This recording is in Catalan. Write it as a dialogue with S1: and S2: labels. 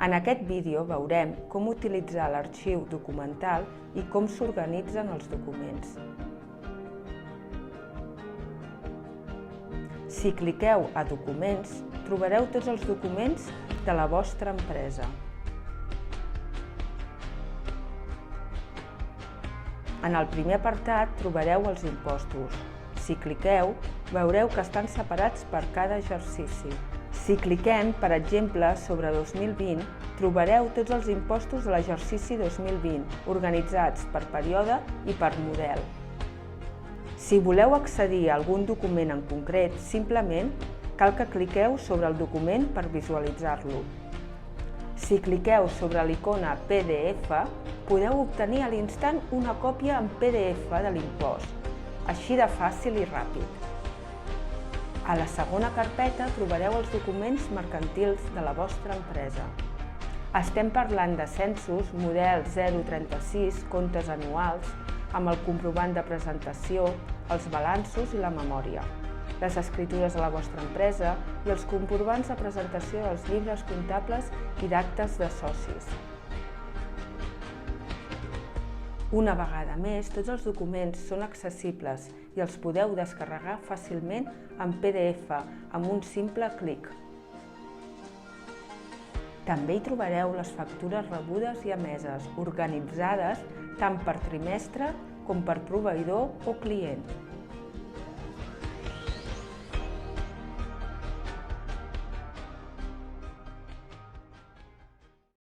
S1: En aquest vídeo veurem com utilitzar l'arxiu documental i com s'organitzen els documents. Si cliqueu a Documents, trobareu tots els documents de la vostra empresa. En el primer apartat trobareu els impostos. Si cliqueu, veureu que estan separats per cada exercici. Si cliquem, per exemple, sobre 2020, trobareu tots els impostos de l'exercici 2020, organitzats per període i per model. Si voleu accedir a algun document en concret, simplement cal que cliqueu sobre el document per visualitzar-lo. Si cliqueu sobre l'icona PDF, podeu obtenir a l'instant una còpia en PDF de l'impost, així de fàcil i ràpid. A la segona carpeta trobareu els documents mercantils de la vostra empresa. Estem parlant de censos, model 036, comptes anuals, amb el comprovant de presentació, els balanços i la memòria, les escritures de la vostra empresa i els comprovants de presentació dels llibres comptables i d'actes de socis. Una vegada més, tots els documents són accessibles i els podeu descarregar fàcilment en PDF amb un simple clic. També hi trobareu les factures rebudes i emeses, organitzades tant per trimestre com per proveïdor o client.